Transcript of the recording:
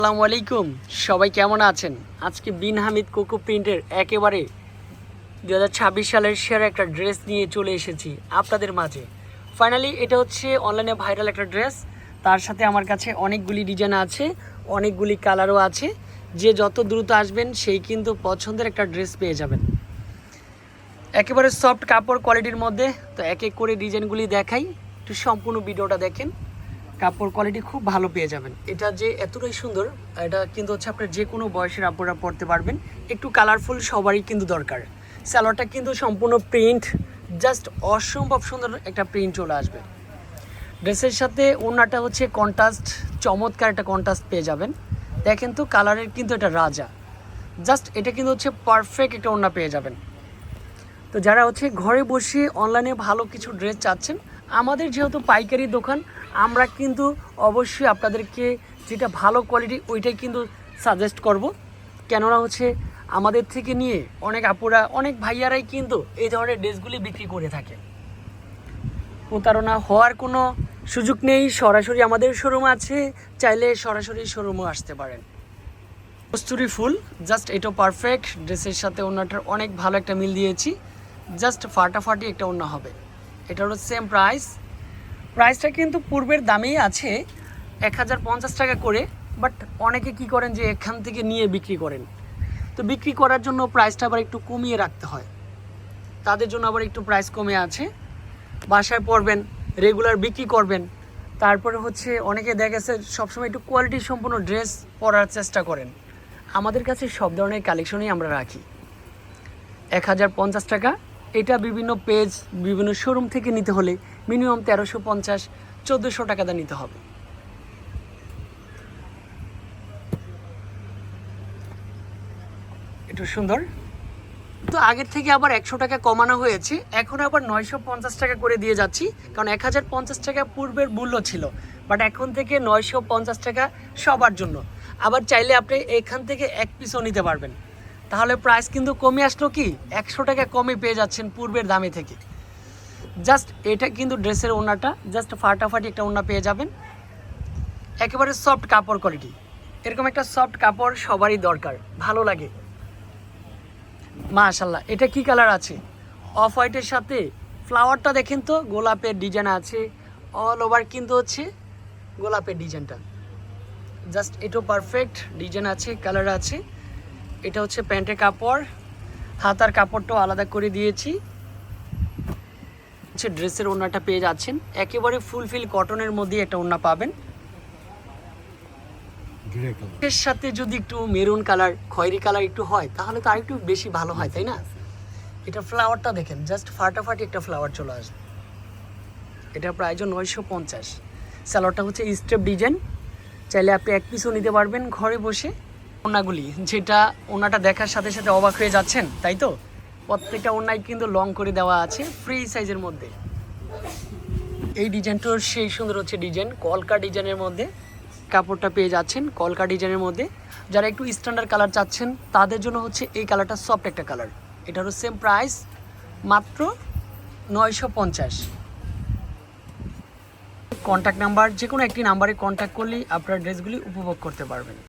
আসসালামু আলাইকুম, সবাই কেমন আছেন? আজকে বিন হামিদ কোকো প্রিন্টের একেবারে 2026 সালের সেরা একটা ড্রেস নিয়ে চলে এসেছি আপনাদের মাঝে। ফাইনালি এটা হচ্ছে অনলাইনে ভাইরাল একটা ড্রেস। তার সাথে আমার কাছে অনেকগুলি ডিজাইন আছে, অনেকগুলি কালারও আছে। যে যত দ্রুত আসবেন সেই কিন্তু পছন্দের একটা ড্রেস পেয়ে যাবেন। একেবারে সফট কাপড় কোয়ালিটির মধ্যে। তো এক এক করে ডিজাইনগুলি দেখাই, একটু সম্পূর্ণ ভিডিওটা দেখেন। কাপড় কোয়ালিটি খুব ভালো পেয়ে যাবেন। এটা যে এতটাই সুন্দর, এটা কিন্তু হচ্ছে আপনার যে কোনো বয়সের আপুরা পরতে পারবেন। একটু কালারফুল সবারই কিন্তু দরকার। সালোয়ারটা কিন্তু সম্পূর্ণ প্রিন্ট, জাস্ট অসম্ভব সুন্দর একটা প্রিন্ট চলে আসবে। ড্রেসের সাথে ওড়নাটা হচ্ছে কন্ট্রাস্ট, চমৎকার একটা কন্ট্রাস্ট পেয়ে যাবেন। দেখেন তো কালারের কিন্তু এটা রাজা, জাস্ট এটা কিন্তু হচ্ছে পারফেক্ট একটা ওড়না পেয়ে যাবেন। তো যারা হচ্ছে ঘরে বসে অনলাইনে ভালো কিছু ড্রেস চাচ্ছেন, আমাদের যেহেতু পাইকারি দোকান, আমরা কিন্তু অবশ্যই আপনাদেরকে যেটা ভালো কোয়ালিটি ওইটাই কিন্তু সাজেস্ট করব। কেননা হচ্ছে আমাদের থেকে নিয়ে অনেক আপুরা, অনেক ভাইয়ারাই কিন্তু এই ধরনের ড্রেসগুলি বিক্রি করে থাকে। প্রতারণা হওয়ার কোনো সুযোগ নেই। সরাসরি আমাদের শোরুম আছে, চাইলে সরাসরি শোরুমও আসতে পারেন। কস্তুরি ফুল, জাস্ট এটা পারফেক্ট। ড্রেসের সাথে ওড়নাটার অনেক ভালো একটা মিল দিয়েছি, জাস্ট ফাটাফাটি একটা ওড়না হবে। এটা হলো সেম প্রাইসটা কিন্তু পূর্বের দামেই আছে 1050 টাকা করে। বাট অনেকে কি করেন যে এখান থেকে নিয়ে বিক্রি করেন, তো বিক্রি করার জন্য প্রাইসটা আবার একটু কমিয়ে রাখতে হয়। তাদের জন্য আবার একটু প্রাইস কমে আছে। বাসায় পরবেন, রেগুলার বিক্রি করবেন। তারপরে হচ্ছে অনেকে দেখা গেছে সবসময় একটু কোয়ালিটি সম্পন্ন ড্রেস পরার চেষ্টা করেন। আমাদের কাছে সব ধরনের কালেকশনই আমরা রাখি। 1050 টাকা। এটা বিভিন্ন পেজ, বিভিন্ন শোরুম থেকে নিতে হলে মিনিমাম 1350-1400 টাকা দিয়ে নিতে হবে। একটু সুন্দর। তো আগের থেকে আবার 100 টাকা কমানো হয়েছে, এখন আবার 950 টাকা করে দিয়ে যাচ্ছি। কারণ 1050 টাকা পূর্বের মূল্য ছিল, বাট এখন থেকে 950 টাকা সবার জন্য। আবার চাইলে আপনি এখান থেকে এক পিসও নিতে পারবেন। তাহলে প্রাইস কিন্তু কমে আসলো, কি 100 টাকা কমে পেয়ে যাচ্ছেন পূর্বের দামে থেকে। জাস্ট এটা কিন্তু ড্রেসের ওড়নাটা জাস্ট ফাটাফাটি একটা ওড়না পেয়ে যাবেন। একেবারে সফট কাপড় কোয়ালিটি। এরকম একটা সফট কাপড় সবারই দরকার, ভালো লাগে। মাশাআল্লাহ, এটা কি কালার আছে? অফ হোয়াইটের সাথে ফ্লাওয়ারটা দেখেন তো, গোলাপের ডিজাইন আছে অল ওভার, কিন্তু হচ্ছে গোলাপের ডিজাইনটা জাস্ট এটাও পারফেক্ট ডিজাইন আছে, কালার আছে। এটা হচ্ছে প্যান্টের কাপড়, হাতার কাপড়টাও আলাদা করে দিয়েছি। হচ্ছে ড্রেসের ওড়নাটা পেয়ে যাচ্ছেন একেবারে ফুলফিল কটনের মধ্যে একটা ওড়না পাবেন। এর সাথে যদি একটু মেরুন কালার, খয়েরি কালার একটু হয় তাহলে তো আরেকটু বেশি ভালো হয়, তাই না? এটা ফ্লাওয়ারটা দেখেন, জাস্ট ফাটাফাটি একটা ফ্লাওয়ার চলে আসবে। এটা প্রাইস 950। সালোয়ারটা হচ্ছে স্টেপ ডিজাইন, চাইলে আপনি এক পিসও নিতে পারবেন ঘরে বসে। ওড়নাগুলি, যেটা ওড়নাটা দেখার সাথে সাথে অবাক হয়ে যাচ্ছেন, তাই তো? প্রত্যেকটা ওড়নায় কিন্তু লং করে দেওয়া আছে ফ্রি সাইজের মধ্যে। এই ডিজাইনটার সেই সুন্দর হচ্ছে ডিজাইন, কলকা ডিজাইনের মধ্যে কাপড়টা পেয়ে যাচ্ছেন, কলকা ডিজাইনের মধ্যে। যারা একটু স্ট্যান্ডার্ড কালার চাচ্ছেন তাদের জন্য হচ্ছে এই কালারটা সফট একটা কালার। এটারও সেম প্রাইস, মাত্র 950। কন্ট্যাক্ট নাম্বার, যে কোনো একটি নাম্বারে কন্ট্যাক্ট করলেই আপনার ড্রেসগুলি উপভোগ করতে পারবেন।